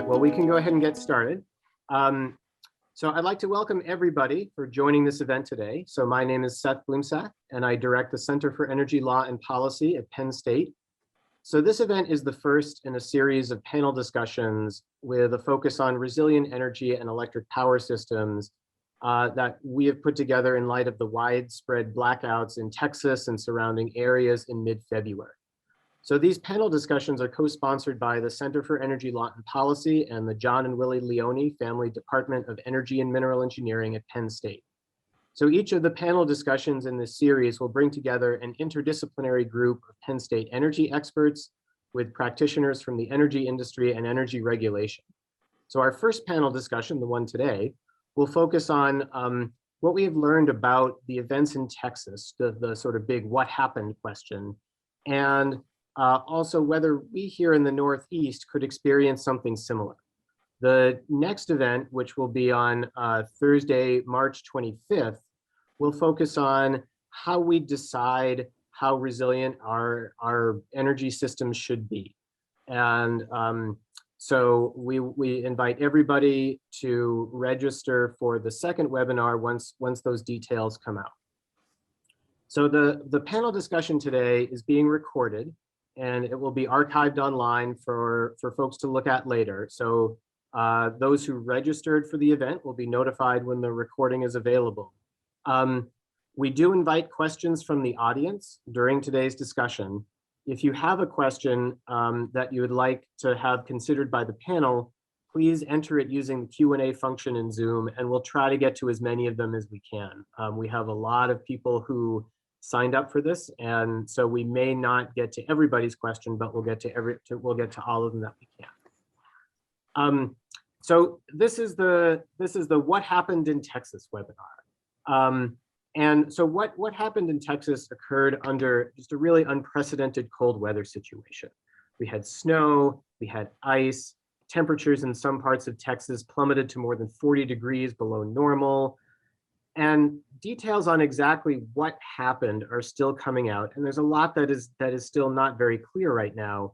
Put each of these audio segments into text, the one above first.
Well, we can go ahead and get started. So I'd like to welcome everybody for joining this event today. So my name is Seth Blumsack, and I direct the Center for Energy Law and Policy at Penn State. So this event is the first in a series of panel discussions with a focus on resilient energy and electric power systems that we have put together in light of the widespread blackouts in Texas and surrounding areas in mid-February. So these panel discussions are co-sponsored by the Center for Energy Law and Policy and the John and Willie Leone Family Department of Energy and Mineral Engineering at Penn State. So each of the panel discussions in this series will bring together an interdisciplinary group of Penn State energy experts with practitioners from the energy industry and energy regulation. So our first panel discussion, the one today, will focus on what we have learned about the events in Texas, the sort of big what happened question, and also whether we here in the Northeast could experience something similar. The next event, which will be on Thursday, March 25th, will focus on how we decide how resilient our energy systems should be. And so we invite everybody to register for the second webinar once those details come out. So the panel discussion today is being recorded, and it will be archived online for folks to look at later. So those who registered for the event will be notified when the recording is available. We do invite questions from the audience during today's discussion. If you have a question that you would like to have considered by the panel, please enter it using the Q&A function in Zoom, and we'll try to get to as many of them as we can. We have a lot of people who signed up for this, and so we may not get to everybody's question, but we'll get to all of them that we can. So this is the What Happened in Texas webinar. And so what happened in Texas occurred under just a really unprecedented cold weather situation. We had snow, we had ice, temperatures in some parts of Texas plummeted to more than 40 degrees below normal. And details on exactly what happened are still coming out, and there's a lot that is still not very clear right now.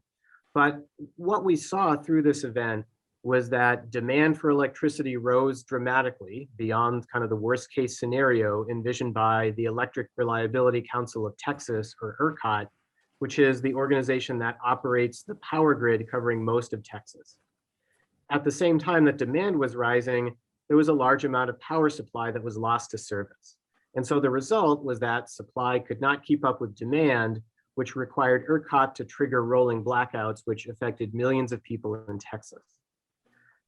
But what we saw through this event was that demand for electricity rose dramatically beyond kind of the worst case scenario envisioned by the Electric Reliability Council of Texas, or ERCOT, which is the organization that operates the power grid covering most of Texas. At the same time that demand was rising, there was a large amount of power supply that was lost to service. And so the result was that supply could not keep up with demand, which required ERCOT to trigger rolling blackouts, which affected millions of people in Texas.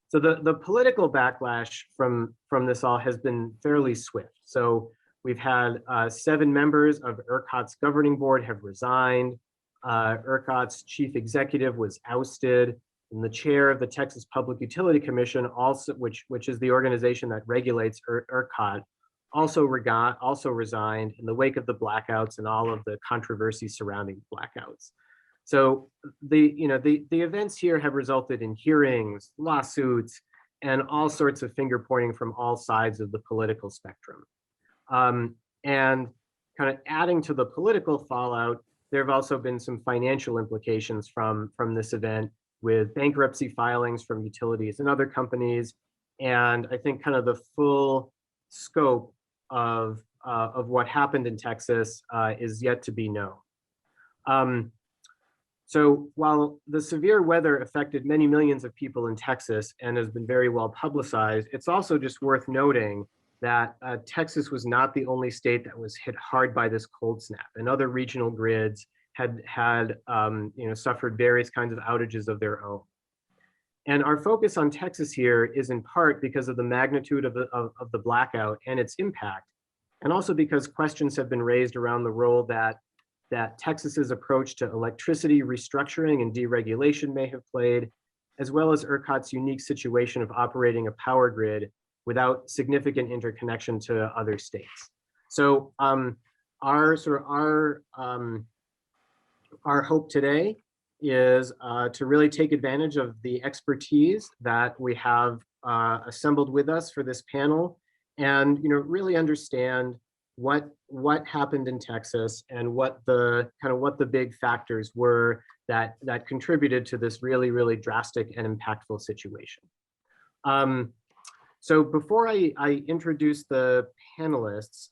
So the political backlash from this all has been fairly swift. So we've had 7 members of ERCOT's governing board have resigned. ERCOT's chief executive was ousted. And the chair of the Texas Public Utility Commission, also which is the organization that regulates ERCOT, also resigned in the wake of the blackouts and all of the controversy surrounding blackouts. So the events here have resulted in hearings, lawsuits, and all sorts of finger pointing from all sides of the political spectrum. And kind of adding to the political fallout, there have also been some financial implications from this event, with bankruptcy filings from utilities and other companies. And I think kind of the full scope of what happened in Texas is yet to be known. So while the severe weather affected many millions of people in Texas and has been very well publicized, it's also just worth noting that Texas was not the only state that was hit hard by this cold snap, and other regional grids had suffered various kinds of outages of their own. And our focus on Texas here is in part because of the magnitude of the blackout and its impact, and also because questions have been raised around the role that Texas's approach to electricity restructuring and deregulation may have played, as well as ERCOT's unique situation of operating a power grid without significant interconnection to other states. So our hope today is to really take advantage of the expertise that we have assembled with us for this panel, and really understand what happened in Texas and what the big factors were that contributed to this really drastic and impactful situation. So before I introduce the panelists,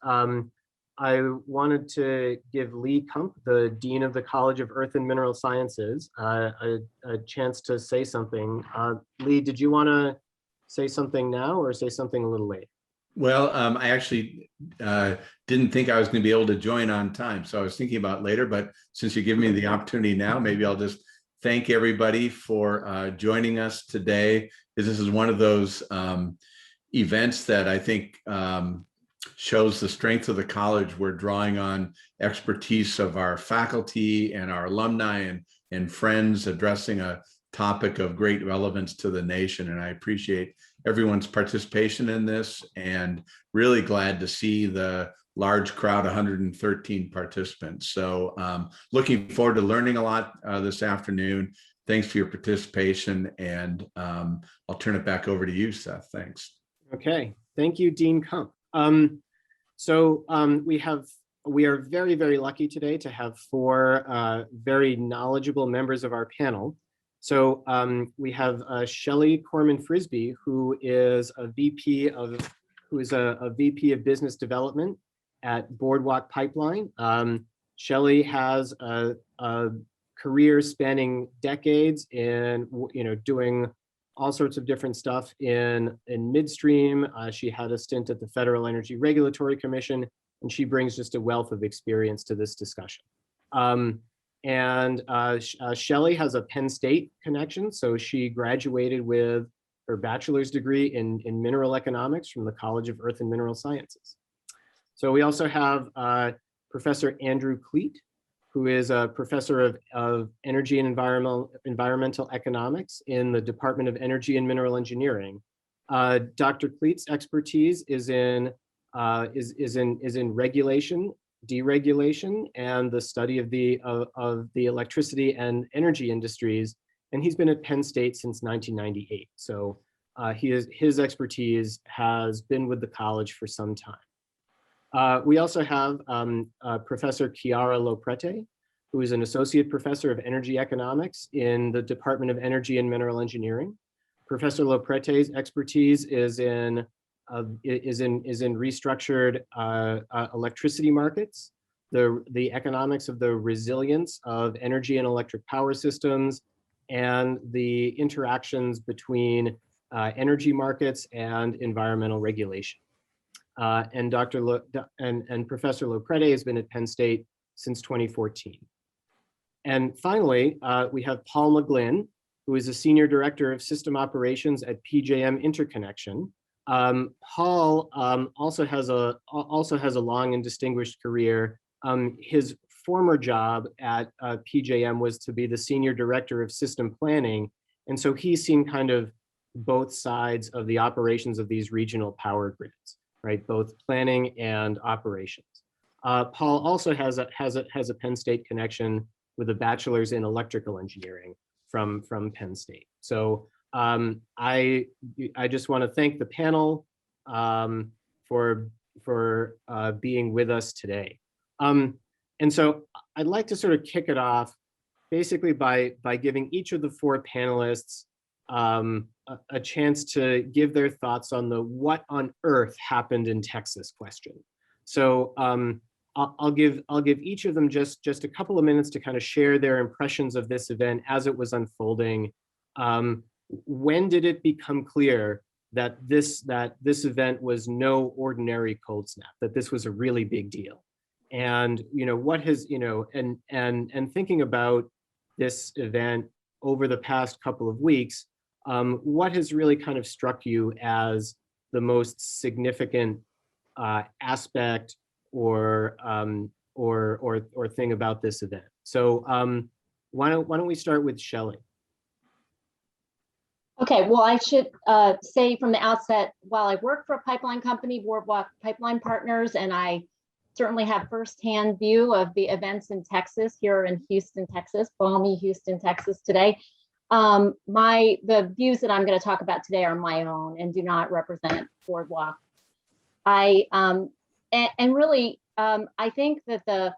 I wanted to give Lee Kump, the Dean of the College of Earth and Mineral Sciences, a chance to say something. Lee, did you want to say something now or say something a little late? Well, I actually didn't think I was going to be able to join on time, so I was thinking about later, but since you give me the opportunity now, maybe I'll just thank everybody for joining us today. This is one of those events that I think shows the strength of the college. We're drawing on expertise of our faculty and our alumni and friends addressing a topic of great relevance to the nation. And I appreciate everyone's participation in this and really glad to see the large crowd, 113 participants. So looking forward to learning a lot this afternoon. Thanks for your participation, and I'll turn it back over to you, Seth. Thanks. Okay, thank you, Dean Kump. We are very lucky today to have four very knowledgeable members of our panel. So we have Shelley Corman-Frisby, who is a VP of Business Development at Boardwalk Pipeline. Shelley has a career spanning decades in doing all sorts of different stuff in midstream. She had a stint at the Federal Energy Regulatory Commission, and she brings just a wealth of experience to this discussion. Shelley has a Penn State connection, so she graduated with her bachelor's degree in mineral economics from the College of Earth and Mineral Sciences. So we also have Professor Andrew Kleit, who is a professor of energy and environmental economics in the Department of Energy and Mineral Engineering. Dr. Kleit's expertise is in regulation, deregulation, and the study of the electricity and energy industries. And he's been at Penn State since 1998. So his expertise has been with the college for some time. We also have Professor Chiara Lo Prete, who is an associate professor of energy economics in the Department of Energy and Mineral Engineering. Professor Lo Prete's expertise is in restructured electricity markets, the economics of the resilience of energy and electric power systems, and the interactions between energy markets and environmental regulation. And Professor Lo Prete has been at Penn State since 2014. And finally, we have Paul McGlynn, who is a senior director of system operations at PJM Interconnection. Paul also has a long and distinguished career. His former job at PJM was to be the senior director of system planning, and so he's seen kind of both sides of the operations of these regional power grids, right? Both planning and operations. Paul also has a Penn State connection with a bachelor's in electrical engineering from Penn State. So I just want to thank the panel for being with us today. And so I'd like to sort of kick it off basically by giving each of the four panelists a chance to give their thoughts on the what on earth happened in Texas question. So I'll give each of them just a couple of minutes to kind of share their impressions of this event as it was unfolding. When did it become clear that this event was no ordinary cold snap, that this was a really big deal? And what has and thinking about this event over the past couple of weeks, what has really kind of struck you as the most significant aspect or thing about this event? So why don't we start with Shelley? Okay, well, I should say from the outset, while I work for a pipeline company, Boardwalk Pipeline Partners, and I certainly have firsthand view of the events in Texas, here in Houston, Texas, balmy Houston, Texas today. The views that I'm going to talk about today are my own and do not represent Boardwalk. I and really, I think that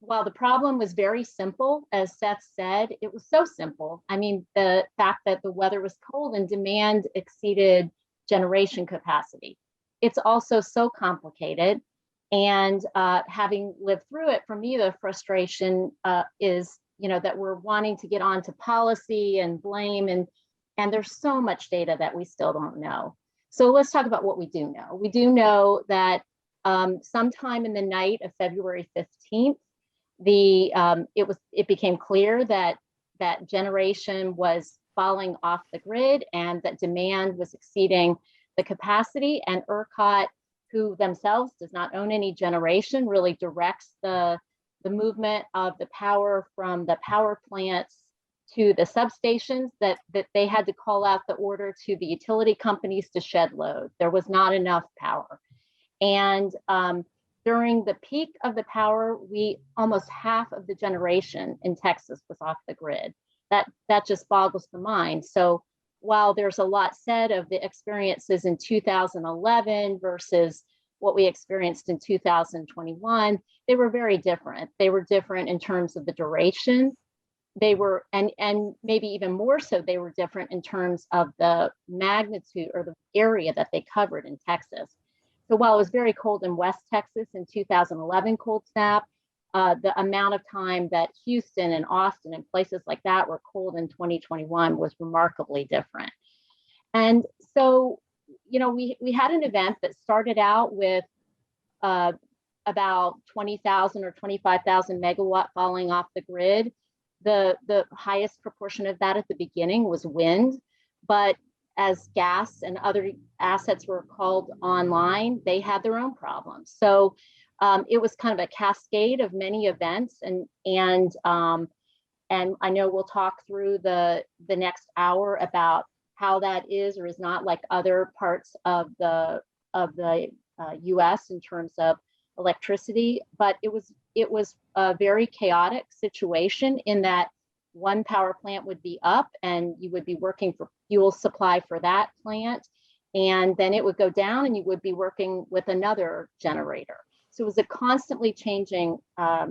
while the problem was very simple, as Seth said, it was so simple. I mean, the fact that the weather was cold and demand exceeded generation capacity. It's also so complicated. And having lived through it, for me, the frustration is, that we're wanting to get onto policy and blame, and there's so much data that we still don't know. So let's talk about what we do know. We do know that sometime in the night of February 15th, it became clear that generation was falling off the grid and that demand was exceeding the capacity, and ERCOT, who themselves does not own any generation, really directs the movement of the power from the power plants to the substations, that they had to call out the order to the utility companies to shed load. There was not enough power. And during the peak of the power, almost half of the generation in Texas was off the grid. That just boggles the mind. So while there's a lot said of the experiences in 2011 versus what we experienced in 2021, they were very different. They were different in terms of the duration. They were, and maybe even more so, they were different in terms of the magnitude or the area that they covered in Texas. So while it was very cold in West Texas in 2011 cold snap, the amount of time that Houston and Austin and places like that were cold in 2021 was remarkably different. And so, we had an event that started out with about 20,000 or 25,000 megawatt falling off the grid. The highest proportion of that at the beginning was wind, but as gas and other assets were called online, they had their own problems. So it was kind of a cascade of many events, and I know we'll talk through the next hour about how that is or is not like other parts of the U.S. in terms of electricity, but it was a very chaotic situation in that one power plant would be up and you would be working for fuel supply for that plant, and then it would go down and you would be working with another generator. So it was a constantly changing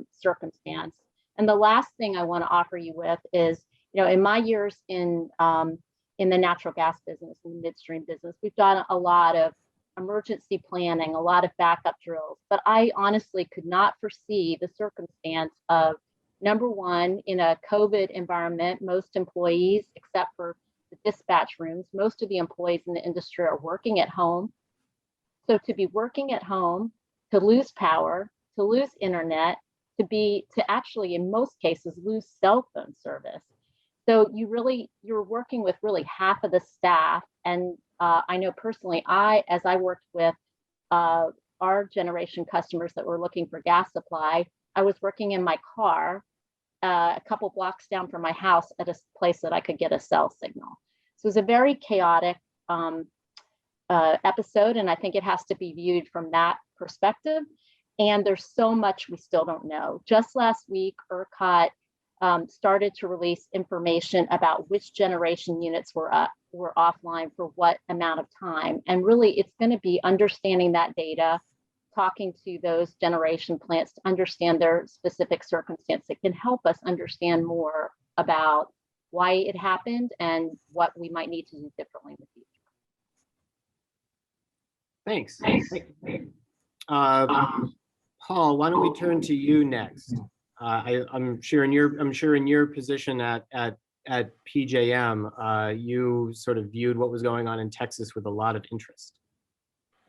circumstance. And the last thing I want to offer you with is, in my years in the natural gas business, in the midstream business, we've done a lot of emergency planning, a lot of backup drills, but I honestly could not foresee the circumstance of, number one, in a COVID environment, most employees, except for the dispatch rooms, most of the employees in the industry are working at home. So to be working at home, to lose power, to lose internet, to actually, in most cases, lose cell phone service. So you're working with really half of the staff. And I know personally, as I worked with our generation customers that were looking for gas supply, I was working in my car a couple blocks down from my house at a place that I could get a cell signal. So it was a very chaotic episode, and I think it has to be viewed from that perspective. And there's so much we still don't know. Just last week, ERCOT started to release information about which generation units were offline for what amount of time. And really, it's going to be understanding that data, talking to those generation plants to understand their specific circumstance. It can help us understand more about why it happened and what we might need to do differently in the future. Thanks. Paul, why don't we turn to you next? I'm sure in your position at PJM, you sort of viewed what was going on in Texas with a lot of interest.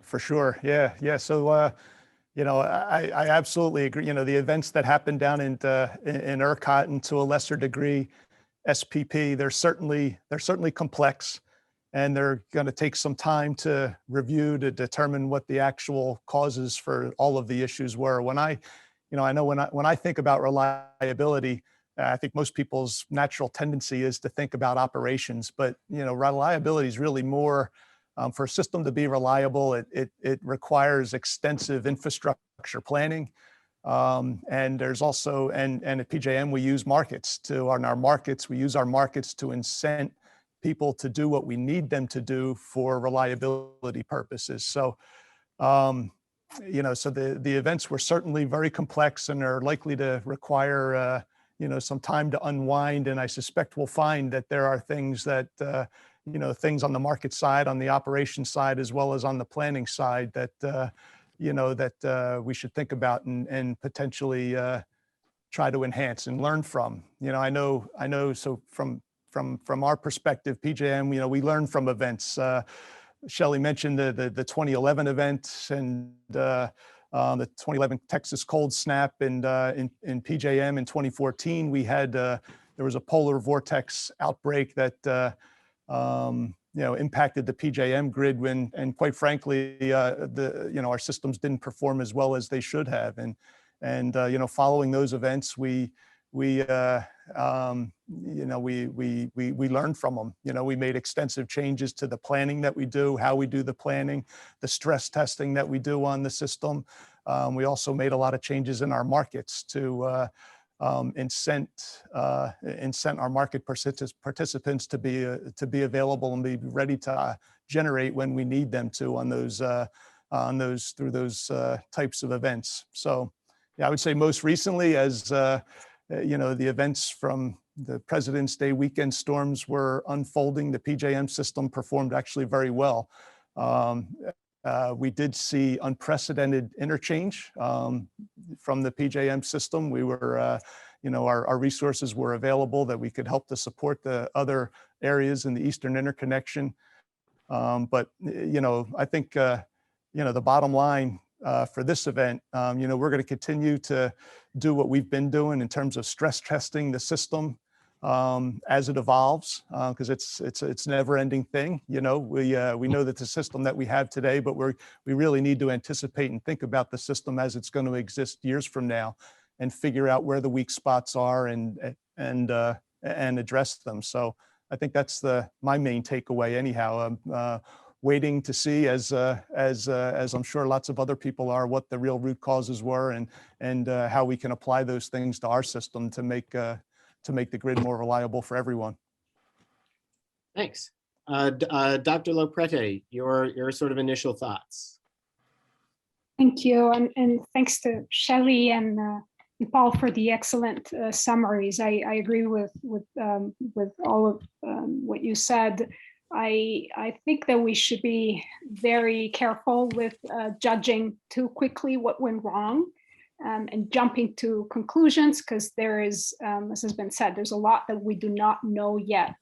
For sure, yeah. So I absolutely agree. The events that happened down in ERCOT, and to a lesser degree, SPP, they're certainly complex, and they're going to take some time to review to determine what the actual causes for all of the issues were. When I think about reliability, I think most people's natural tendency is to think about operations, but reliability is really more. For a system to be reliable, it requires extensive infrastructure planning, and there's also and at PJM we use markets we use our markets to incent people to do what we need them to do for reliability purposes. So so the events were certainly very complex and are likely to require, some time to unwind. And I suspect we'll find that there are things that, things on the market side, on the operations side, as well as on the planning side that, we should think about and potentially try to enhance and learn from. I know. So from our perspective, PJM, we learn from events. Shelley mentioned the 2011 event and the 2011 Texas cold snap, and in PJM in 2014 we had there was a polar vortex outbreak that impacted the PJM grid and quite frankly our systems didn't perform as well as they should have, and following those events we learned from them. We made extensive changes to the planning that we do, how we do the planning, the stress testing that we do on the system. We also made a lot of changes in our markets to incent our market participants to be available and be ready to generate when we need them to on those through those types of events. So yeah, I would say most recently, as the events from the President's Day weekend storms were unfolding, the PJM system performed actually very well. We did see unprecedented interchange from the PJM system. We were, our resources were available that we could help to support the other areas in the Eastern Interconnection. But, I think, the bottom line for this event, we're going to continue to do what we've been doing in terms of stress testing the system as it evolves, because it's never-ending thing. We know that the system that we have today, but we really need to anticipate and think about the system as it's going to exist years from now, and figure out where the weak spots are and address them. So I think that's my main takeaway. Anyhow, waiting to see, as I'm sure lots of other people are, what the real root causes were and how we can apply those things to our system to make the grid more reliable for everyone. Thanks. Dr. Lo Prete, your sort of initial thoughts. Thank you, and thanks to Shelley and Paul for the excellent summaries. I agree with all of what you said. I think that we should be very careful with judging too quickly what went wrong and jumping to conclusions, because there is, as has been said, there's a lot that we do not know yet.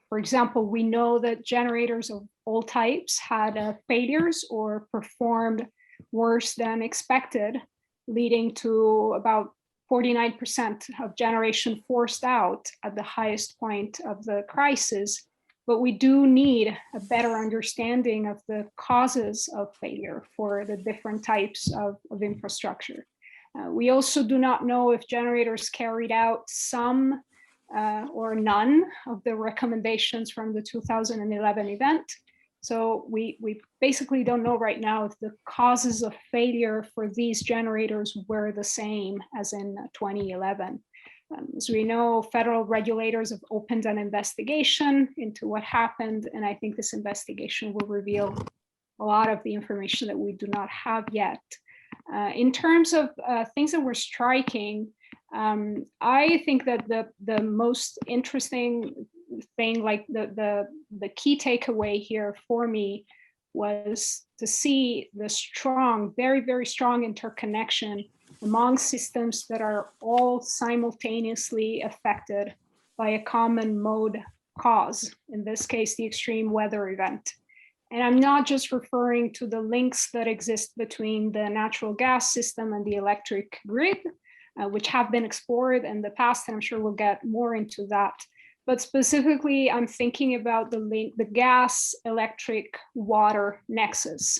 For example, we know that generators of all types had failures or performed worse than expected, leading to about 49% of generation forced out at the highest point of the crisis. But we do need a better understanding of the causes of failure for the different types of infrastructure. We also do not know if generators carried out some or none of the recommendations from the 2011 event. So we basically don't know right now if the causes of failure for these generators were the same as in 2011. As we know, federal regulators have opened an investigation into what happened, and I think this investigation will reveal a lot of the information that we do not have yet. In terms of things that were striking, I think that the most interesting thing, like the key takeaway here for me, was to see the strong, very, very strong interconnection among systems that are all simultaneously affected by a common mode cause, in this case, the extreme weather event. And I'm not just referring to the links that exist between the natural gas system and the electric grid, which have been explored in the past, and I'm sure we'll get more into that. But specifically, I'm thinking about the gas, electric, water nexus,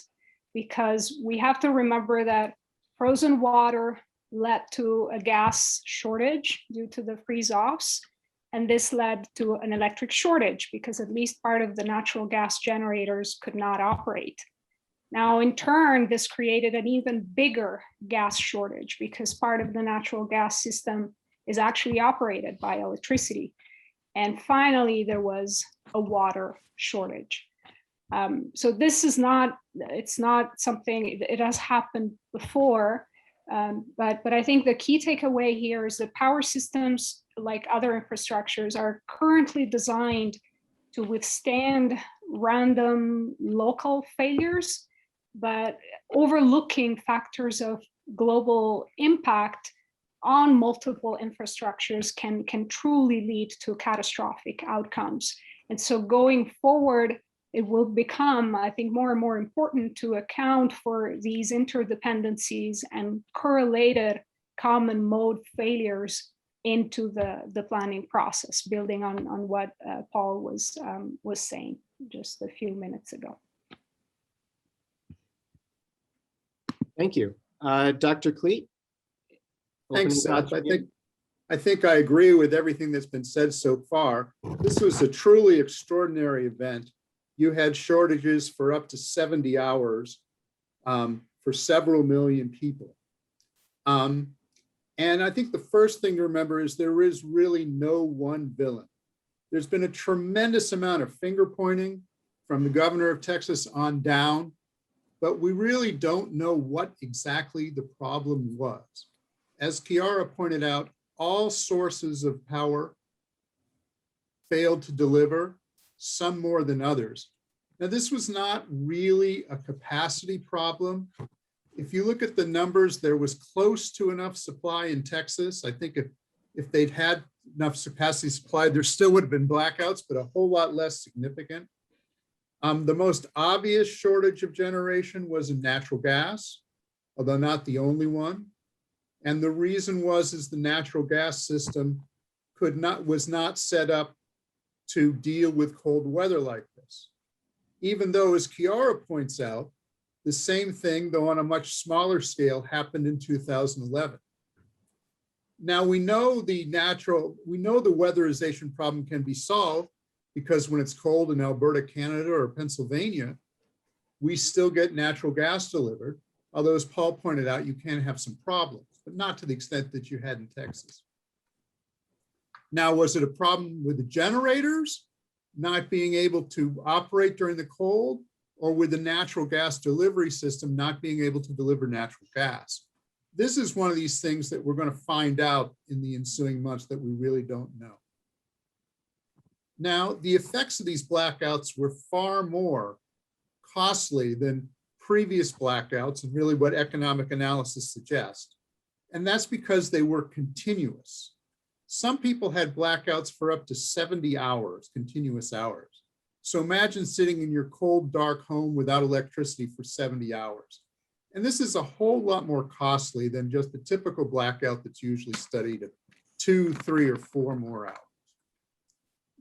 because we have to remember that frozen water led to a gas shortage due to the freeze-offs, and this led to an electric shortage because at least part of the natural gas generators could not operate. Now, in turn, this created an even bigger gas shortage because part of the natural gas system is actually operated by electricity. And finally, there was a water shortage. So this is not, it's not something, it has happened before, but I think the key takeaway here is that power systems, like other infrastructures, are currently designed to withstand random local failures, but overlooking factors of global impact on multiple infrastructures can truly lead to catastrophic outcomes. And so going forward, it will become, I think, more and more important to account for these interdependencies and correlated common mode failures into the planning process, building on what Paul was saying just a few minutes ago. Thank you. Dr. Kleit? Thanks, Seth. I think I agree with everything that's been said so far. This was a truly extraordinary event. You had shortages for up to 70 hours for several million people. And I think the first thing to remember is there is really no one villain. There's been a tremendous amount of finger pointing from the governor of Texas on down, but we really don't know what exactly the problem was. As Chiara pointed out, all sources of power failed to deliver, some more than others. Now, this was not really a capacity problem. If you look at the numbers, there was close to enough supply in Texas. I think if they'd had enough capacity supply, there still would have been blackouts, but a whole lot less significant. The most obvious shortage of generation was in natural gas, although not the only one. And the reason is the natural gas system was not set up to deal with cold weather like this. Even though, as Chiara points out, the same thing, though on a much smaller scale, happened in 2011. Now we know the weatherization problem can be solved because when it's cold in Alberta, Canada, or Pennsylvania, we still get natural gas delivered. Although, as Paul pointed out, you can have some problems, but not to the extent that you had in Texas. Now, was it a problem with the generators not being able to operate during the cold, or with the natural gas delivery system not being able to deliver natural gas? This is one of these things that we're going to find out in the ensuing months that we really don't know. Now, the effects of these blackouts were far more costly than previous blackouts and really what economic analysis suggests. And that's because they were continuous. Some people had blackouts for up to 70 hours, continuous hours. So imagine sitting in your cold, dark home without electricity for 70 hours. And this is a whole lot more costly than just the typical blackout that's usually studied at 2, 3, or 4 more hours.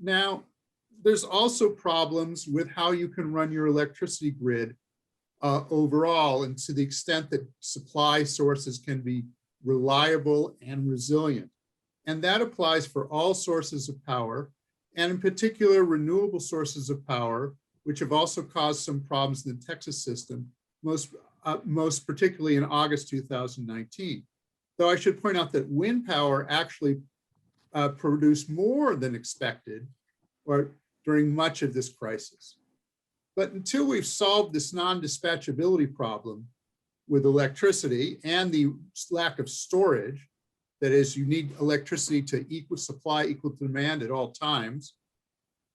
Now, there's also problems with how you can run your electricity grid overall, and to the extent that supply sources can be reliable and resilient. And that applies for all sources of power, and in particular, renewable sources of power, which have also caused some problems in the Texas system, most particularly in August 2019. Though I should point out that wind power actually produced more than expected during much of this crisis. But until we've solved this non-dispatchability problem with electricity and the lack of storage, that is, you need electricity to supply equal to demand at all times,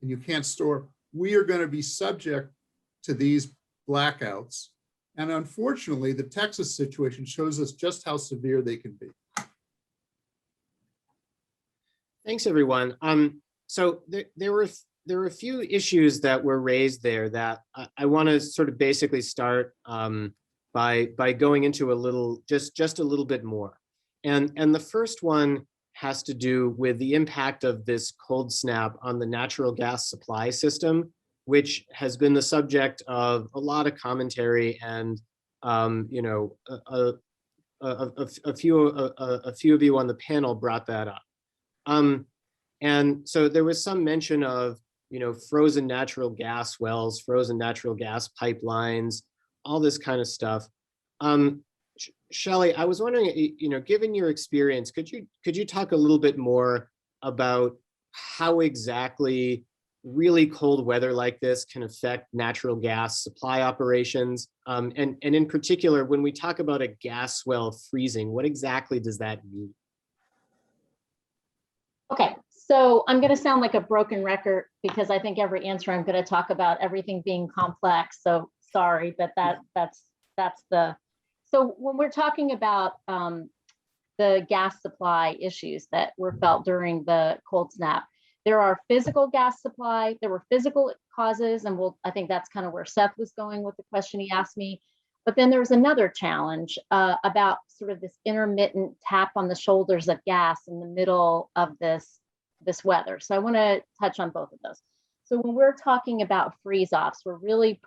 and you can't store, we are going to be subject to these blackouts. And unfortunately, the Texas situation shows us just how severe they can be. Thanks, everyone. So there were a few issues that were raised there that I want to sort of basically start by going into just a little bit more. And the first one has to do with the impact of this cold snap on the natural gas supply system, which has been the subject of a lot of commentary, and you know, a few of you on the panel brought that up. And so there was some mention of, you know, frozen natural gas wells, frozen natural gas pipelines, all this kind of stuff. Shelley, I was wondering, you know, given your experience, could you talk a little bit more about how exactly really cold weather like this can affect natural gas supply operations. And in particular, when we talk about a gas well freezing, what exactly does that mean? Okay, so I'm going to sound like a broken record because I think every answer I'm going to talk about everything being complex. So sorry, but that's the. So when we're talking about the gas supply issues that were felt during the cold snap, there are physical gas supply, there were physical causes, and I think that's kind of where Seth was going with the question he asked me. But then there's another challenge about sort of this intermittent tap on the shoulders of gas in the middle of this weather. So I want to touch on both of those. So when we're talking about freeze-offs, we're really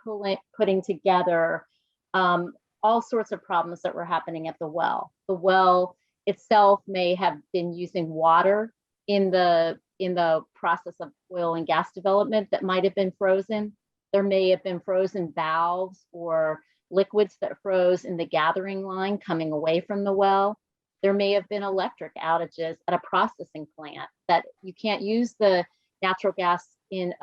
putting together all sorts of problems that were happening at the well. The well itself may have been using water in the process of oil and gas development that might have been frozen. There may have been frozen valves or liquids that froze in the gathering line coming away from the well. There may have been electric outages at a processing plant that you can't use the natural gas in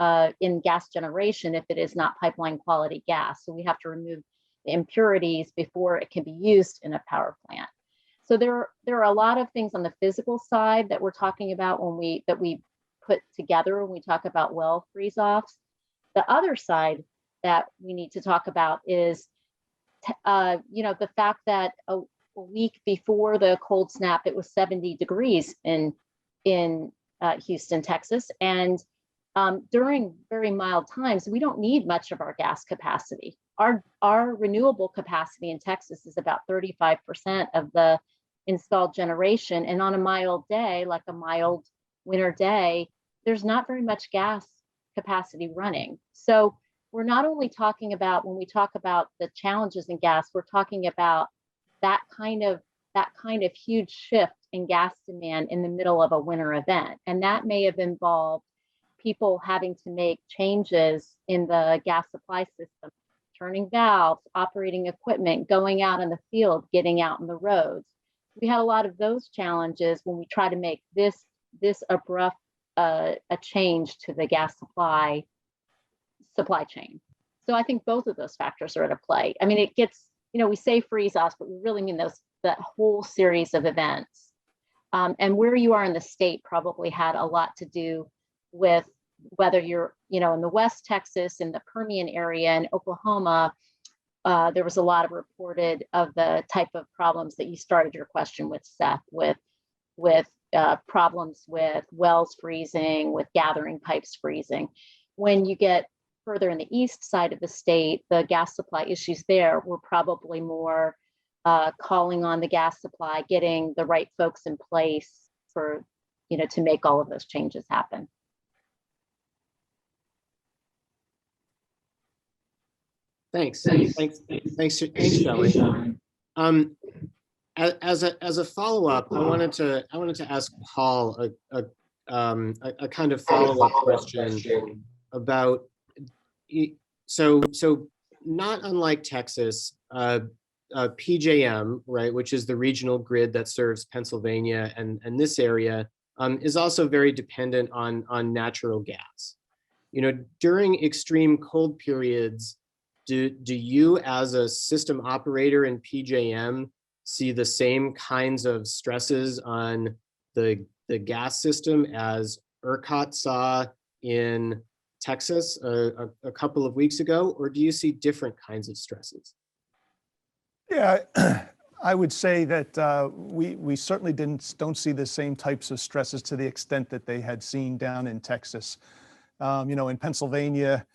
gas generation if it is not pipeline quality gas. So we have to remove the impurities before it can be used in a power plant. So there are a lot of things on the physical side that we're talking about that we put together when we talk about well freeze-offs. The other side that we need to talk about is the fact that a week before the cold snap, it was 70 degrees in Houston, Texas. And during very mild times, we don't need much of our gas capacity. Our renewable capacity in Texas is about 35% of the installed generation. And on a mild day, like a mild winter day, there's not very much gas capacity running. So we're not only talking about, when we talk about the challenges in gas, we're talking about that kind of huge shift in gas demand in the middle of a winter event. And that may have involved people having to make changes in the gas supply system, turning valves, operating equipment, going out in the field, getting out on the roads. We had a lot of those challenges when we try to make this abrupt a change to the gas supply chain. So I think both of those factors are at play. I mean, it gets, we say freeze-offs, but we really mean that whole series of events. And where you are in the state probably had a lot to do with whether you're, in the West Texas, in the Permian area, in Oklahoma. There was a lot of reported of the type of problems that you started your question with, Seth, with problems with wells freezing, with gathering pipes freezing. When you get further in the east side of the state, the gas supply issues there were probably more calling on the gas supply, getting the right folks in place for, to make all of those changes happen. Thanks, Shelley. As a follow-up, I wanted to ask Paul a kind of follow-up question about, so not unlike Texas, PJM, right, which is the regional grid that serves Pennsylvania and this area, is also very dependent on natural gas. During extreme cold periods, do you as a system operator in PJM see the same kinds of stresses on the gas system as ERCOT saw in Texas a couple of weeks ago, or do you see different kinds of stresses? Yeah, I would say that we certainly don't see the same types of stresses to the extent that they had seen down in Texas. In Pennsylvania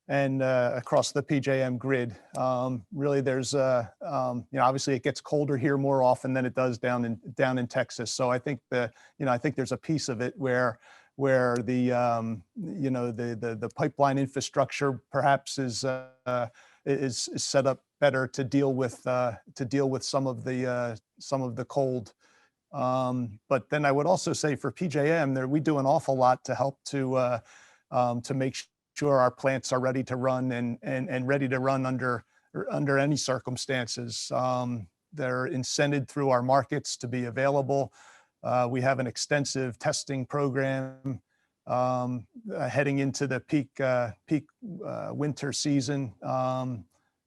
and across the PJM grid, really there's obviously it gets colder here more often than it does down in Texas. So I think I think there's a piece of it where the pipeline infrastructure perhaps is set up better to deal with some of the cold. But then I would also say for PJM, we do an awful lot to help to make sure our plants are ready to run and ready to run under any circumstances. They're incented through our markets to be available. We have an extensive testing program heading into the peak winter season,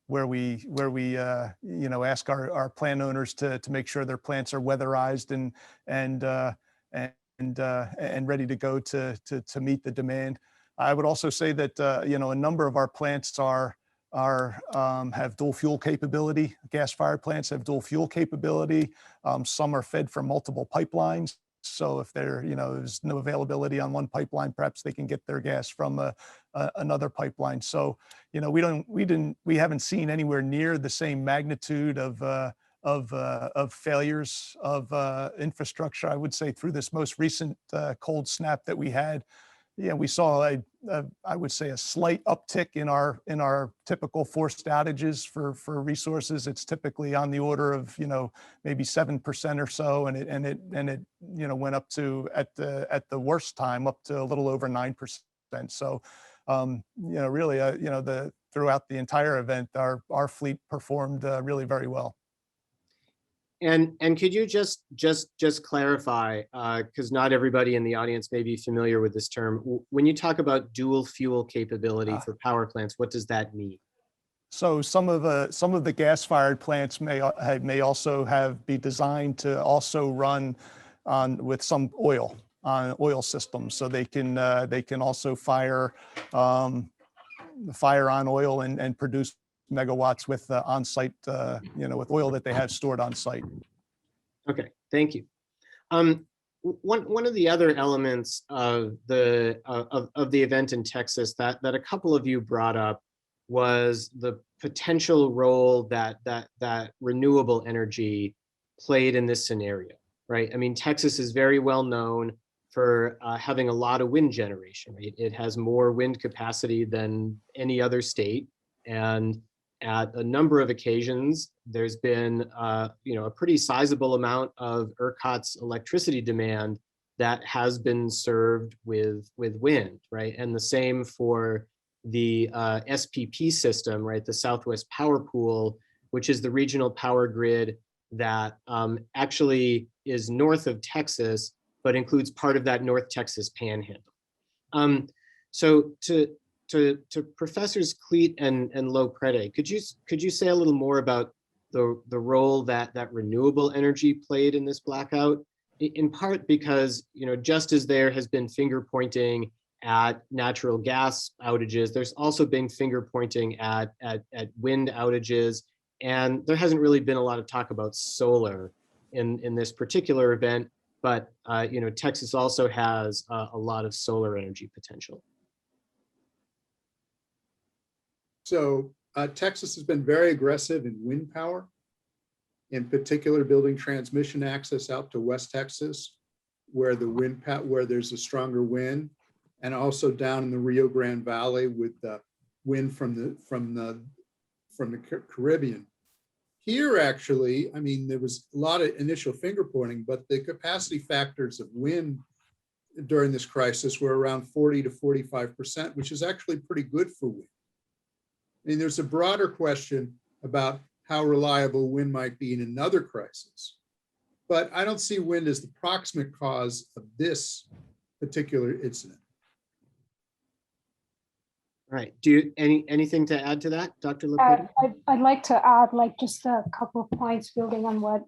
where we you know, ask our plant owners to make sure their plants are weatherized and ready to go to meet the demand. I would also say that you know, a number of our plants have dual fuel capability. Gas-fired plants have dual fuel capability. Some are fed from multiple pipelines. So if there's no availability on one pipeline, perhaps they can get their gas from another pipeline. So, you know, we haven't seen anywhere near the same magnitude of failures of infrastructure, I would say, through this most recent cold snap that we had. Yeah, we saw I would say a slight uptick in our typical forced outages for resources. It's typically on the order of, you know, maybe 7% or so, and it you know, went up to at the worst time up to a little over 9%. So you know, really you know, throughout the entire event, our fleet performed really very well. And could you just clarify, because not everybody in the audience may be familiar with this term. When you talk about dual fuel capability for power plants, what does that mean? So some of the gas-fired plants may also be designed to also run with some oil systems, so they can also fire on oil and produce megawatts with on-site, you know, with oil that they have stored on site. Okay, thank you. One of the other elements of the event in Texas that a couple of you brought up was the potential role that renewable energy played in this scenario, right? I mean, Texas is very well known for having a lot of wind generation. Right? It has more wind capacity than any other state, and at a number of occasions, there's been you know, a pretty sizable amount of ERCOT's electricity demand that has been served with wind, right? And the same for the SPP system, right? The Southwest Power Pool, which is the regional power grid that actually is north of Texas, but includes part of that North Texas panhandle. So to Professors Kleit and Lo Prete, could you say a little more about the role that renewable energy played in this blackout? In part because, you know, just as there has been finger pointing at natural gas outages, there's also been finger pointing at wind outages, and there hasn't really been a lot of talk about solar in this particular event. But you know, Texas also has a lot of solar energy potential. So Texas has been very aggressive in wind power, in particular building transmission access out to West Texas, where there's a stronger wind, and also down in the Rio Grande Valley with the wind from the Caribbean. Here, actually, I mean, there was a lot of initial finger pointing, but the capacity factors of wind during this crisis were around 40 to 45%, which is actually pretty good for wind. I mean, there's a broader question about how reliable wind might be in another crisis, but I don't see wind as the proximate cause of this particular incident. All right. Do you anything to add to that, Dr. Lo Prete? I'd like to add just a couple of points building on what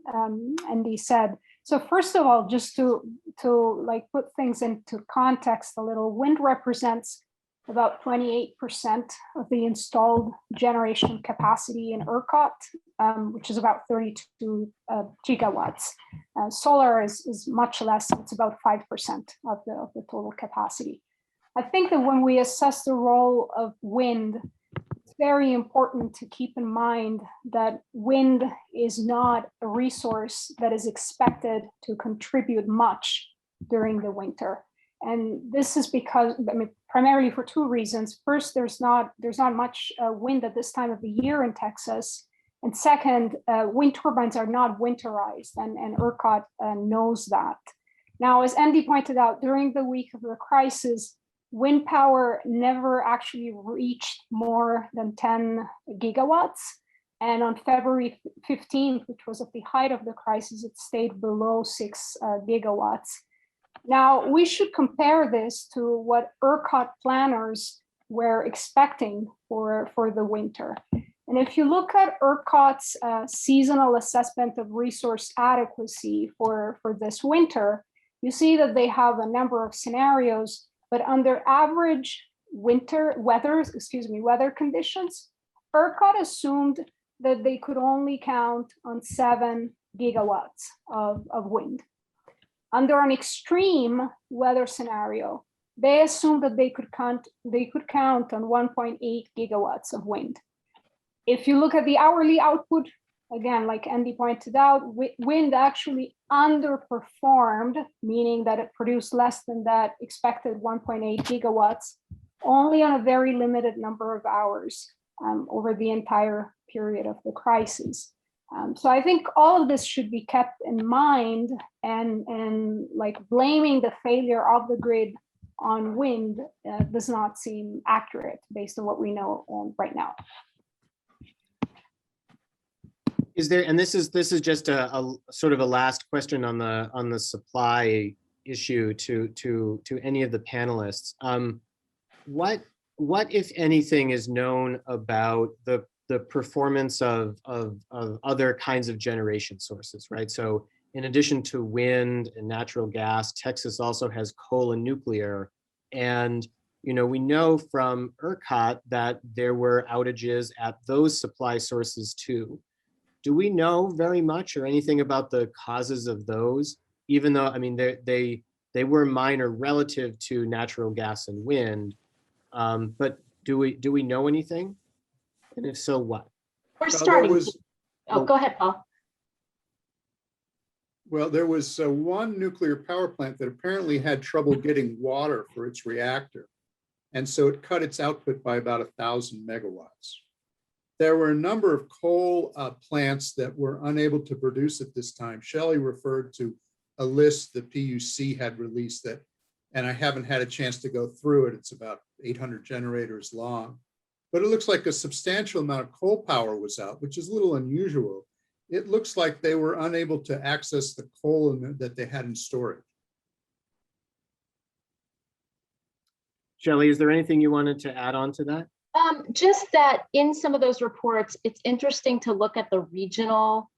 Andy said. So first of all, just to put things into context a little, wind represents about 28% of the installed generation capacity in ERCOT, which is about 32 gigawatts. Solar is much less, it's about 5% of the total capacity. I think that when we assess the role of wind, it's very important to keep in mind that wind is not a resource that is expected to contribute much during the winter. And this is because, I mean, primarily for two reasons. First, there's not much wind at this time of the year in Texas. And second, wind turbines are not winterized, and ERCOT knows that. Now, as Andy pointed out, during the week of the crisis, wind power never actually reached more than 10 gigawatts. And on February 15th, which was at the height of the crisis, it stayed below 6 gigawatts. Now, we should compare this to what ERCOT planners were expecting for the winter. And if you look at ERCOT's seasonal assessment of resource adequacy for this winter, you see that they have a number of scenarios, but under average weather conditions, ERCOT assumed that they could only count on 7 gigawatts of wind. Under an extreme weather scenario, they assumed that they could count on 1.8 gigawatts of wind. If you look at the hourly output, again, like Andy pointed out, wind actually underperformed, meaning that it produced less than that expected 1.8 gigawatts, only on a very limited number of hours over the entire period of the crisis. So I think all of this should be kept in mind, and like blaming the failure of the grid on wind does not seem accurate based on what we know right now. Is there, and this is just a sort of a last question on the supply issue to any of the panelists. What if anything is known about the performance of other kinds of generation sources, right? So in addition to wind and natural gas, Texas also has coal and nuclear. And we know from ERCOT that there were outages at those supply sources too. Do we know very much or anything about the causes of those? Even though, I mean, they were minor relative to natural gas and wind, but do we know anything? And if so, what? We're starting. Go ahead, Paul. Well, there was one nuclear power plant that apparently had trouble getting water for its reactor. And so it cut its output by about 1,000 megawatts. There were a number of coal plants that were unable to produce at this time. Shelley referred to a list the PUC had released that, and I haven't had a chance to go through it. It's about 800 generators long. But it looks like a substantial amount of coal power was out, which is a little unusual. It looks like they were unable to access the coal that they had in storage. Shelley, is there anything you wanted to add on to that? Just that in some of those reports, it's interesting to look at the regional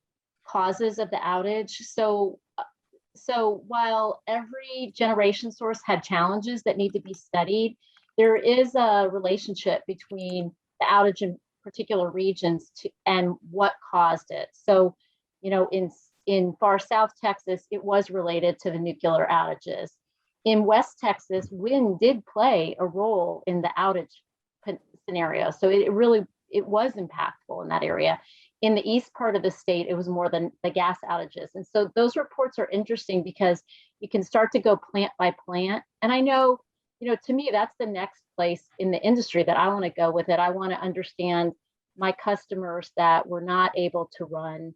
causes of the outage. So while every generation source had challenges that need to be studied, there is a relationship between the outage in particular regions and what caused it. So, in far South Texas, it was related to the nuclear outages. In West Texas, wind did play a role in the outage scenario. So it was impactful in that area. In the east part of the state, it was more than the gas outages. And so those reports are interesting because you can start to go plant by plant. And I know, to me, that's the next place in the industry that I want to go with it. I want to understand my customers that were not able to run,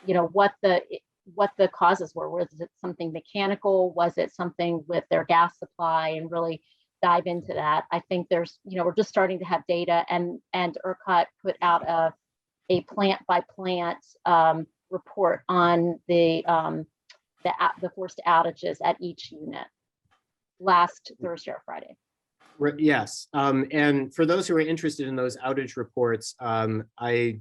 what the causes were. Was it something mechanical? Was it something with their gas supply? And really dive into that. I think there's, we're just starting to have data, and ERCOT put out a plant by plant report on the forced outages at each unit last Thursday or Friday. Yes, and for those who are interested in those outage reports, I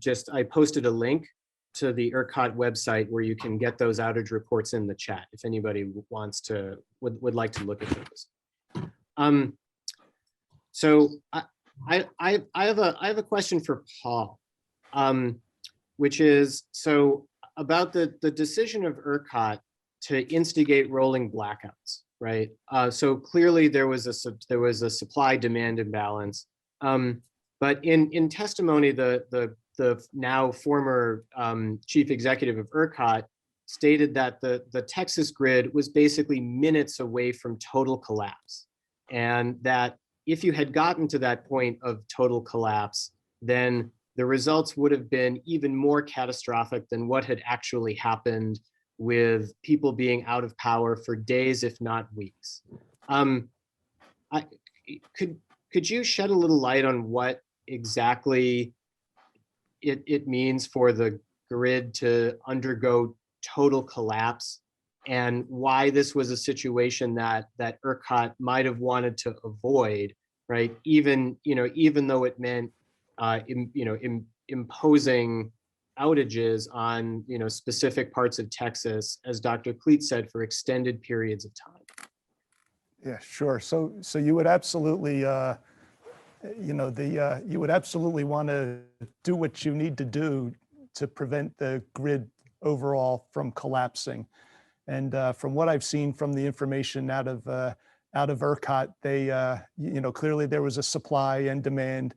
posted a link to the ERCOT website where you can get those outage reports in the chat if anybody would like to look at those. So I have a question for Paul, which is about the decision of ERCOT to instigate rolling blackouts, right? So clearly there was a supply-demand imbalance, but in testimony, the now former chief executive of ERCOT stated that the Texas grid was basically minutes away from total collapse, and that if you had gotten to that point of total collapse, then the results would have been even more catastrophic than what had actually happened, with people being out of power for days, if not weeks. Could you shed a little light on what exactly it means for the grid to undergo total collapse and why this was a situation that ERCOT might have wanted to avoid, right? Even though it meant imposing outages on specific parts of Texas, as Dr. Kleit said, for extended periods of time. Yeah, sure. So you would absolutely, you would absolutely want to do what you need to do to prevent the grid overall from collapsing. And from what I've seen from the information out of ERCOT, they, clearly there was a supply and demand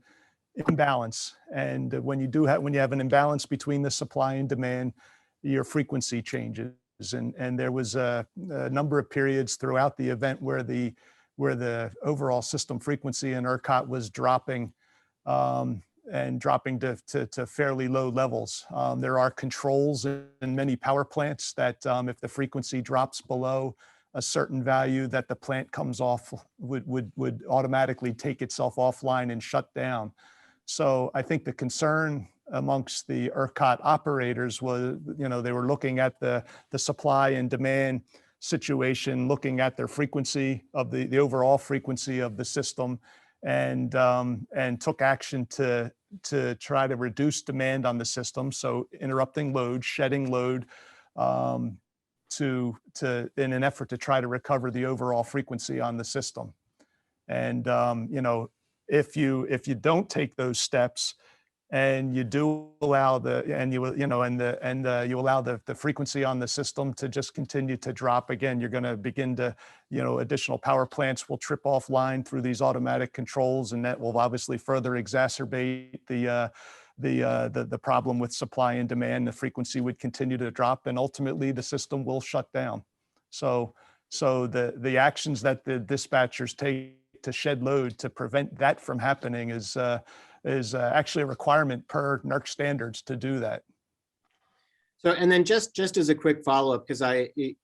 imbalance. And when you have an imbalance between the supply and demand, your frequency changes. And there was a number of periods throughout the event where the overall system frequency in ERCOT was dropping and dropping to fairly low levels. There are controls in many power plants that if the frequency drops below a certain value, that the plant comes off, would automatically take itself offline and shut down. So I think the concern amongst the ERCOT operators was, they were looking at the supply and demand situation, looking at their frequency of the overall frequency of the system, and took action to try to reduce demand on the system. So interrupting load, shedding load, in an effort to try to recover the overall frequency on the system. And if you don't take those steps, and you do allow you allow the frequency on the system to just continue to drop, again, you're going to begin to, additional power plants will trip offline through these automatic controls, and that will obviously further exacerbate the problem with supply and demand. The frequency would continue to drop, and ultimately the system will shut down. So the actions that the dispatchers take to shed load to prevent that from happening is actually a requirement per NERC standards to do that. So, and then just as a quick follow-up, because it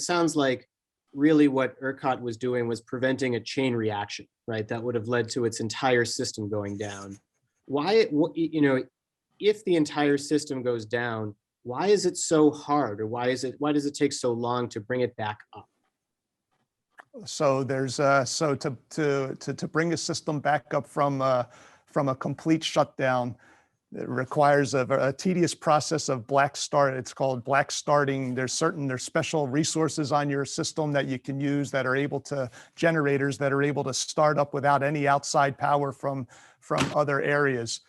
sounds like really what ERCOT was doing was preventing a chain reaction, right? That would have led to its entire system going down. Why, if the entire system goes down, why is it so hard, or why does it take so long to bring it back up? So there's to bring a system back up from a complete shutdown, it requires a tedious process of black start. It's called black starting. There's special resources on your system that you can use that are generators that are able to start up without any outside power from other areas.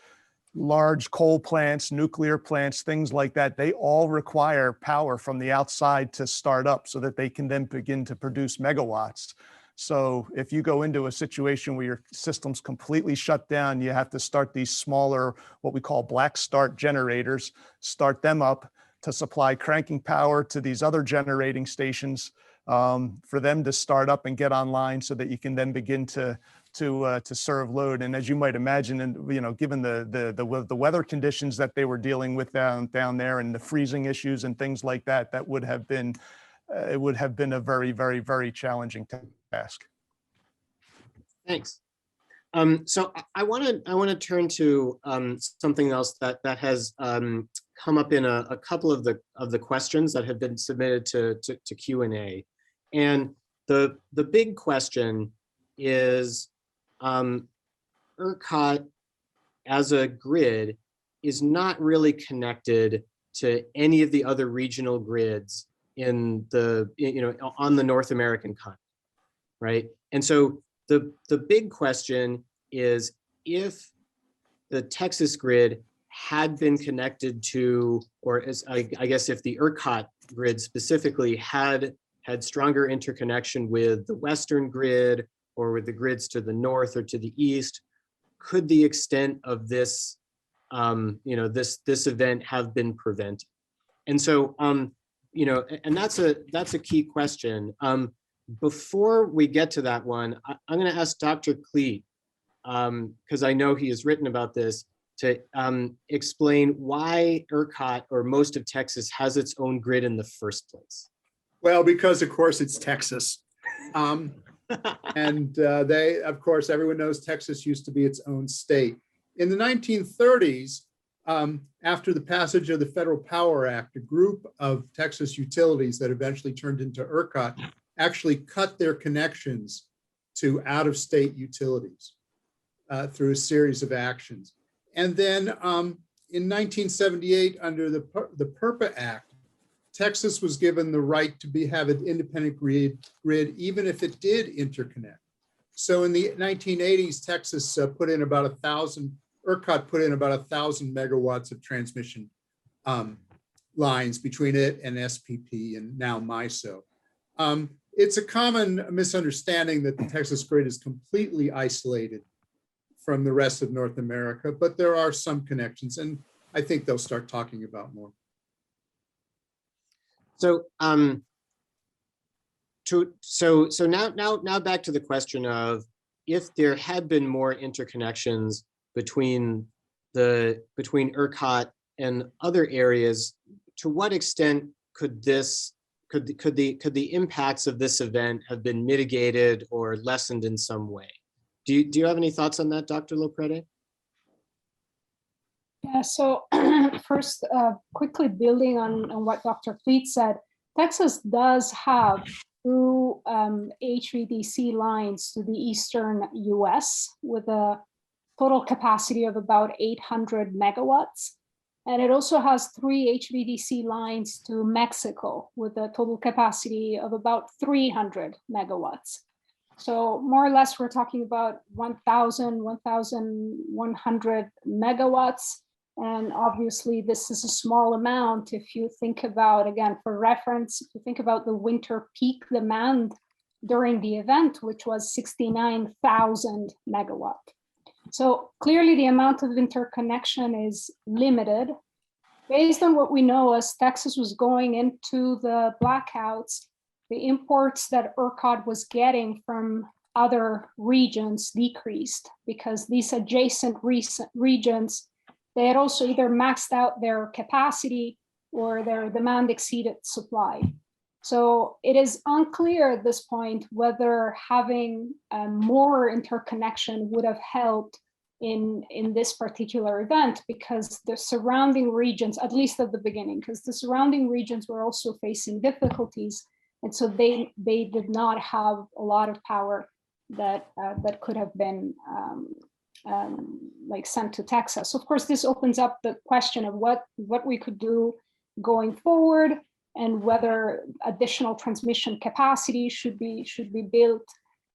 Large coal plants, nuclear plants, things like that, they all require power from the outside to start up so that they can then begin to produce megawatts. So if you go into a situation where your system's completely shut down, you have to start these smaller, what we call black start generators, start them up to supply cranking power to these other generating stations for them to start up and get online so that you can then begin to serve load. And as you might imagine, and given the weather conditions that they were dealing with down there and the freezing issues and things like that, it would have been a very, very, very challenging task. Thanks. So I want to turn to something else that has come up in a couple of the questions that have been submitted to Q&A, and the big question is, ERCOT as a grid is not really connected to any of the other regional grids on the North American continent, right? And so the big question is, if the Texas grid had been connected to, or as I guess if the ERCOT grid specifically had stronger interconnection with the Western grid or with the grids to the north or to the east, could the extent of this, this event have been prevented? And so, and that's a key question. Before we get to that one, I'm going to ask Dr. Kleit, because I know he has written about this, to explain why ERCOT or most of Texas has its own grid in the first place. Well, because of course it's Texas. And of course, everyone knows Texas used to be its own state. In the 1930s, after the passage of the Federal Power Act, a group of Texas utilities that eventually turned into ERCOT actually cut their connections to out-of-state utilities through a series of actions. And then in 1978, under the PURPA Act, Texas was given the right to have an independent grid, even if it did interconnect. So in the 1980s, Texas put in about 1,000, ERCOT put in about 1,000 megawatts of transmission lines between it and SPP and now MISO. It's a common misunderstanding that the Texas grid is completely isolated from the rest of North America, but there are some connections, and I think they'll start talking about more. So, now back to the question of if there had been more interconnections between ERCOT and other areas, to what extent could the impacts of this event have been mitigated or lessened in some way? Do you have any thoughts on that, Dr. Lo Prete? Yeah, so first, quickly building on what Dr. Kleit said, Texas does have through HVDC lines to the eastern US with a total capacity of about 800 megawatts. And it also has 3 HVDC lines to Mexico with a total capacity of about 300 megawatts. So more or less, we're talking about 1,100 megawatts. And obviously, this is a small amount. If you think about, again, for reference, if you think about the winter peak demand during the event, which was 69,000 megawatt. So clearly the amount of interconnection is limited. Based on what we know, as Texas was going into the blackouts, the imports that ERCOT was getting from other regions decreased because these adjacent regions, they had also either maxed out their capacity or their demand exceeded supply. So it is unclear at this point whether having more interconnection would have helped in this particular event, because the surrounding regions, at least at the beginning, because the surrounding regions were also facing difficulties. And so they did not have a lot of power that could have been like sent to Texas. Of course, this opens up the question of what we could do going forward and whether additional transmission capacity should be built.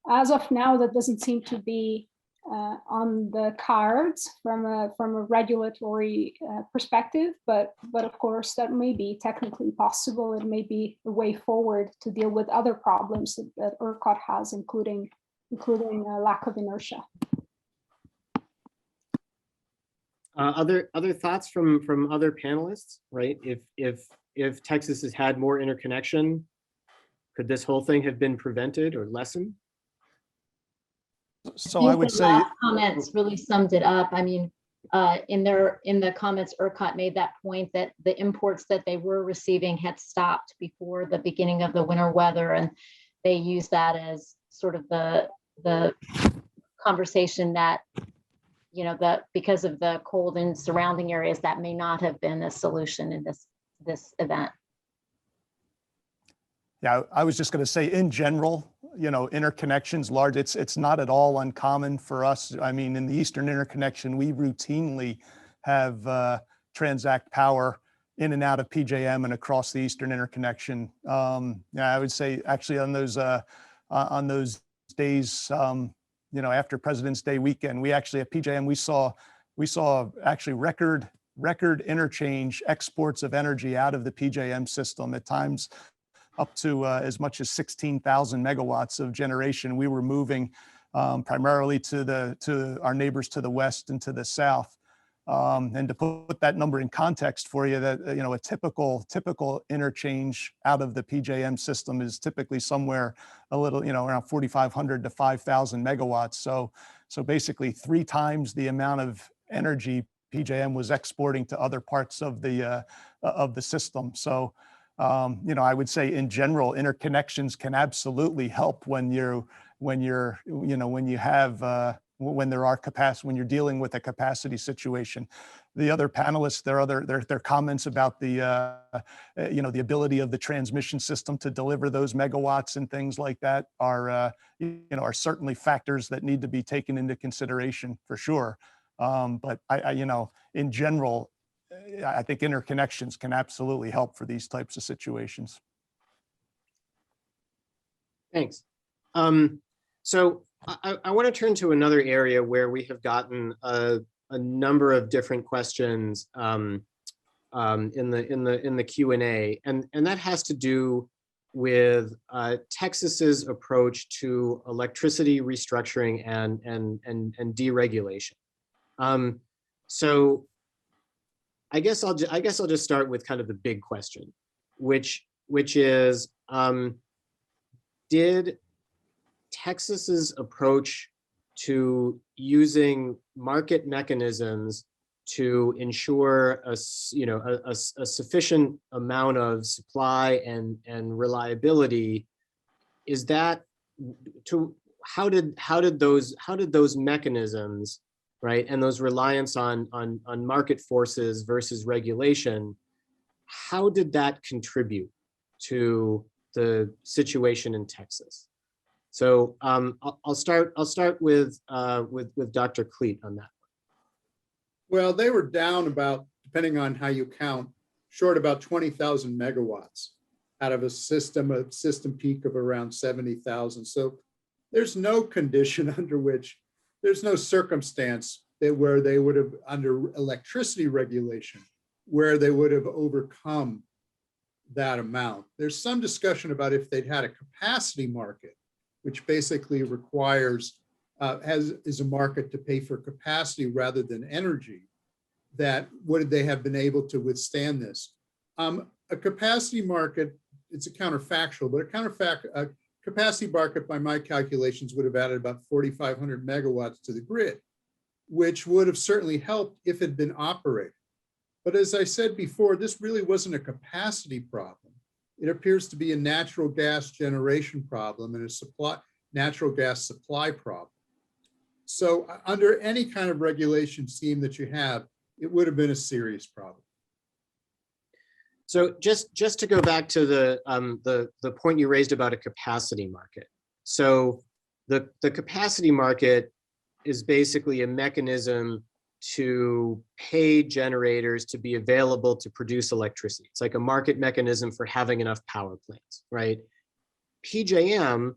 As of now, that doesn't seem to be on the cards from a regulatory perspective, but of course that may be technically possible. It may be a way forward to deal with other problems that ERCOT has, including lack of inertia. Other thoughts from other panelists, right? If Texas has had more interconnection, could this whole thing have been prevented or lessened? So I would say comments really summed it up. I mean, in the comments, ERCOT made that point that the imports that they were receiving had stopped before the beginning of the winter weather, and they used that as sort of the conversation that, you know, that because of the cold in surrounding areas, that may not have been a solution in this event. Yeah, I was just going to say, in general, you know, interconnections large, it's not at all uncommon for us. I mean, in the Eastern Interconnection, we routinely have transact power in and out of PJM and across the Eastern Interconnection. Yeah, I would say actually on those days, you know, after President's Day weekend, we actually at PJM, we saw actually record interchange exports of energy out of the PJM system, at times up to as much as 16,000 megawatts of generation. We were moving primarily to our neighbors to the west and to the south. And to put that number in context for you, that, you know, a typical interchange out of the PJM system is typically somewhere a little, you know, around 4,500 to 5,000 megawatts. So basically 3 times the amount of energy PJM was exporting to other parts of the system. So, you know, I would say in general, interconnections can absolutely help when you have when there are capacity, when you're dealing with a capacity situation. The other panelists, their comments about the the ability of the transmission system to deliver those megawatts and things like that are are certainly factors that need to be taken into consideration for sure. But in general, I think interconnections can absolutely help for these types of situations. Thanks. So I want to turn to another area where we have gotten a number of different questions in the Q&A, and that has to do with Texas's approach to electricity restructuring and deregulation. So I guess I'll just start with kind of the big question, which is, did Texas's approach to using market mechanisms to ensure a sufficient amount of supply and reliability, is that to how did those mechanisms, right, and those reliance on market forces versus regulation, how did that contribute to the situation in Texas? So I'll start with Dr. Kleit on that. Well, they were down about, depending on how you count, short about 20,000 megawatts out of a system peak of around 70,000. So there's no condition under which, there's no circumstance where they would have, under electricity regulation, where they would have overcome that amount. There's some discussion about if they'd had a capacity market, which basically requires, is a market to pay for capacity rather than energy, that would they have been able to withstand this? A capacity market, it's a counterfactual, but a capacity market by my calculations would have added about 4,500 megawatts to the grid, which would have certainly helped if it had been operated. But as I said before, this really wasn't a capacity problem. It appears to be a natural gas generation problem and a natural gas supply problem. So under any kind of regulation scheme that you have, it would have been a serious problem. So just to go back to the point you raised about a capacity market. So the capacity market is basically a mechanism to pay generators to be available to produce electricity. It's like a market mechanism for having enough power plants, right? PJM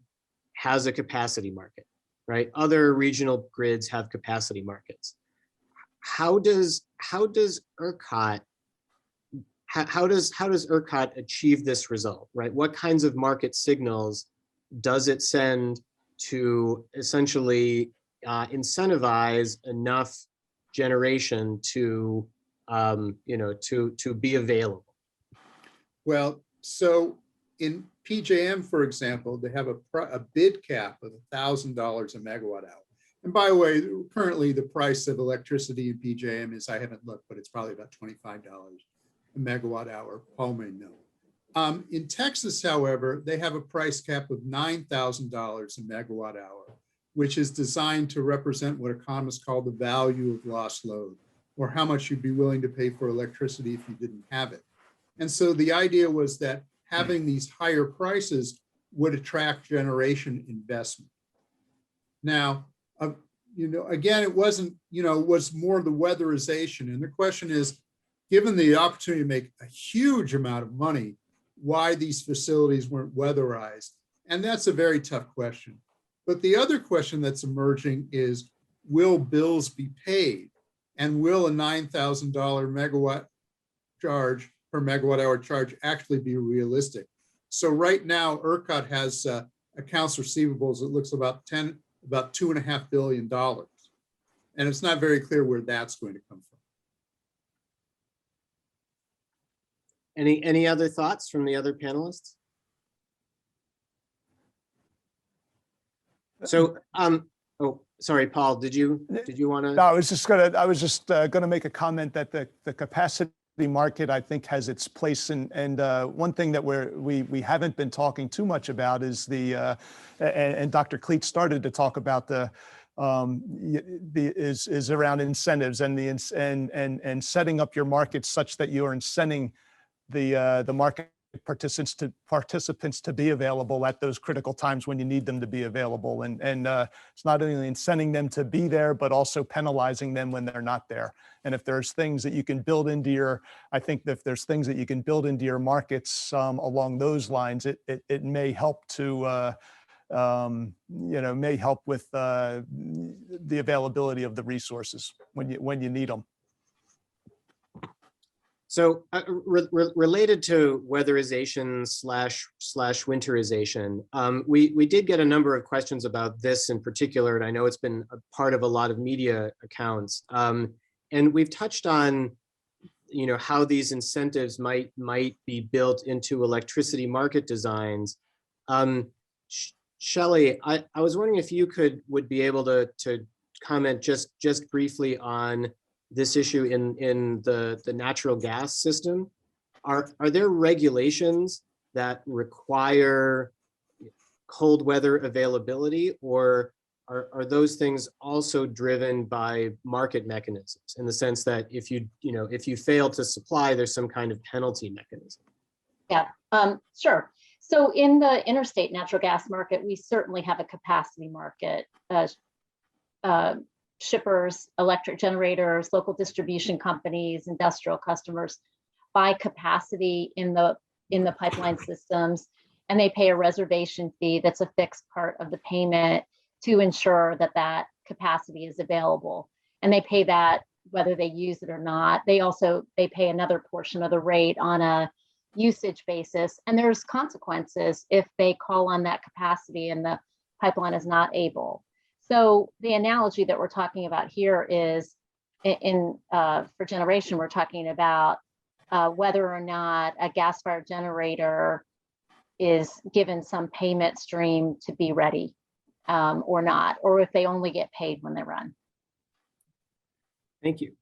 has a capacity market, right? Other regional grids have capacity markets. How does ERCOT achieve this result, right? What kinds of market signals does it send to essentially incentivize enough generation to be available? Well, so in PJM, for example, they have a bid cap of $1,000 a megawatt hour. And by the way, currently the price of electricity in PJM is, I haven't looked, but it's probably about $25 a megawatt hour. Paul may know. In Texas, however, they have a price cap of $9,000 a megawatt hour, which is designed to represent what economists call the value of lost load, or how much you'd be willing to pay for electricity if you didn't have it. And so the idea was that having these higher prices would attract generation investment. Now, again, it wasn't, it was more the weatherization. And the question is, given the opportunity to make a huge amount of money, why these facilities weren't weatherized? And that's a very tough question. But the other question that's emerging is, will bills be paid? And will a $9,000 megawatt charge per megawatt hour charge actually be realistic? So right now, ERCOT has accounts receivables that looks about $2.5 billion. And it's not very clear where that's going to come from. Any other thoughts from the other panelists? So, oh, sorry, Paul, did you want to? No, I was just gonna make a comment that the capacity market, I think, has its place, and one thing that we haven't been talking too much about is and Dr. Kleit started to talk about the is around incentives and and setting up your markets such that you're incenting the market participants to be available at those critical times when you need them to be available. And it's not only incenting them to be there, but also penalizing them when they're not there. And if there's things that you can build into your, I think that if there's things that you can build into your markets along those lines, it may help to, may help with the availability of the resources when you need them. So related to weatherization slash winterization, we did get a number of questions about this in particular, and I know it's been a part of a lot of media accounts. And we've touched on, how these incentives might be built into electricity market designs. Shelley, I was wondering if you would be able to comment just briefly on this issue in the natural gas system. Are there regulations that require cold weather availability, or are those things also driven by market mechanisms, in the sense that if you fail to supply, there's some kind of penalty mechanism? Yeah, sure. So in the interstate natural gas market, we certainly have a capacity market. Shippers, electric generators, local distribution companies, industrial customers buy capacity in the pipeline systems, and they pay a reservation fee that's a fixed part of the payment to ensure that that capacity is available. And they pay that whether they use it or not. They pay another portion of the rate on a usage basis, and there's consequences if they call on that capacity and the pipeline is not able. So the analogy that we're talking about here is for generation, we're talking about whether or not a gas-fired generator is given some payment stream to be ready or not, or if they only get paid when they run. Thank you.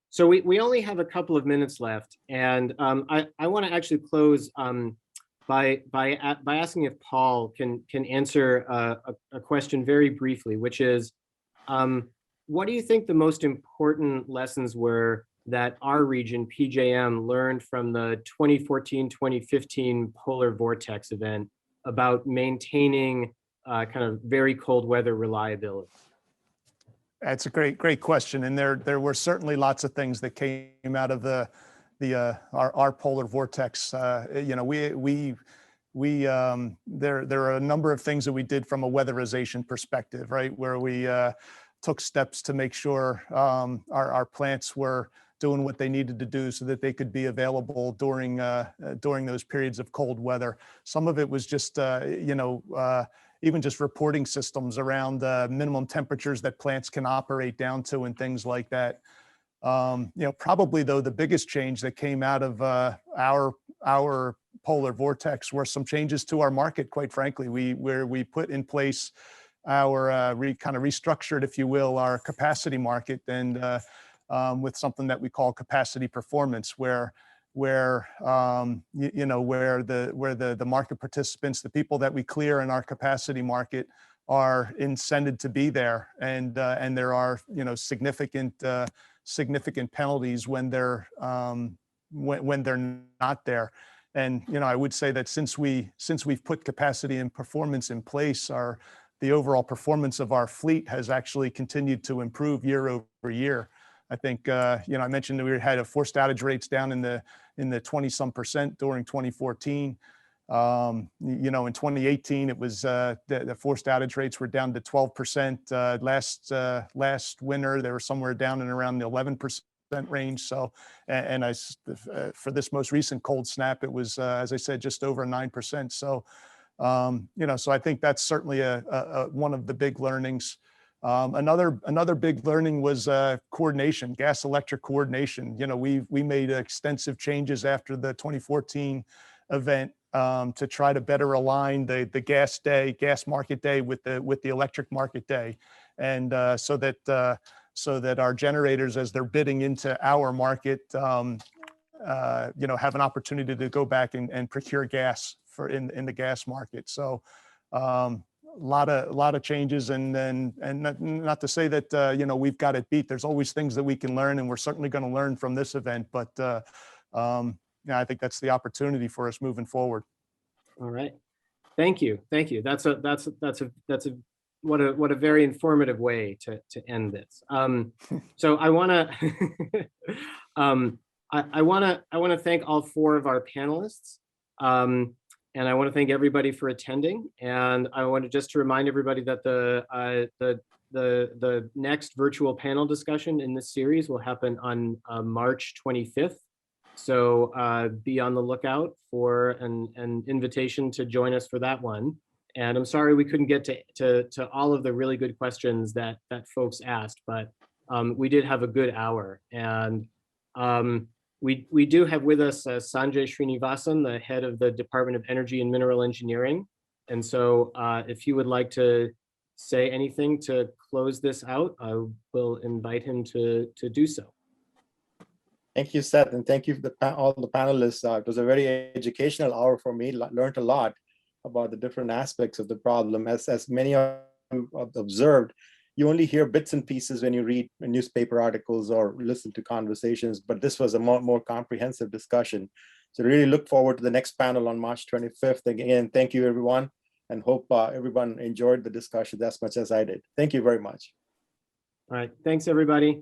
So we only have a couple of minutes left, and I want to actually close by asking if Paul can answer a question very briefly, which is, what do you think the most important lessons were that our region, PJM, learned from the 2014-2015 polar vortex event about maintaining kind of very cold weather reliability? That's a great question, and there were certainly lots of things that came out of our polar vortex. There are a number of things that we did from a weatherization perspective, right, where we took steps to make sure our plants were doing what they needed to do so that they could be available during those periods of cold weather. Some of it was just even just reporting systems around minimum temperatures that plants can operate down to and things like that. Probably though the biggest change that came out of our polar vortex were some changes to our market, quite frankly. Where we put in place our kind of restructured, if you will, our capacity market, and with something that we call capacity performance, where the market participants, the people that we clear in our capacity market, are incented to be there, and there are significant penalties when they're not there. And I would say that since we've put capacity and performance in place, the overall performance of our fleet has actually continued to improve year over year. I think I mentioned that we had forced outage rates down in the 20-some% during 2014. In 2018, it was the forced outage rates were down to 12%. Last winter, they were somewhere down in around the 11% range. So, and for this most recent cold snap, it was, as I said, just over 9%. So, so I think that's certainly one of the big learnings. Another big learning was coordination, gas electric coordination. We made extensive changes after the 2014 event to try to better align the gas market day with the electric market day, and so that our generators, as they're bidding into our market, have an opportunity to go back and procure gas in the gas market. So lot of changes, and not to say that you know, we've got it beat. There's always things that we can learn, and we're certainly going to learn from this event. But yeah, I think that's the opportunity for us moving forward. All right. Thank you. Thank you. That's a what a very informative way to end this. So I want to I want to thank all four of our panelists. And I want to thank everybody for attending. And I wanted just to remind everybody that the next virtual panel discussion in this series will happen on March 25th. So be on the lookout for an invitation to join us for that one. And I'm sorry we couldn't get to all of the really good questions that folks asked, but we did have a good hour. And we do have with us Sanjay Srinivasan, the head of the Department of Energy and Mineral Engineering. And so if you would like to say anything to close this out, I will invite him to do so. Thank you, Seth, and thank you for all the panelists. It was a very educational hour for me. Learned a lot about the different aspects of the problem. As many of you have observed, you only hear bits and pieces when you read newspaper articles or listen to conversations, but this was a more comprehensive discussion. So really look forward to the next panel on March 25th. Again, thank you, everyone, and hope everyone enjoyed the discussion as much as I did. Thank you very much. All right, thanks, everybody.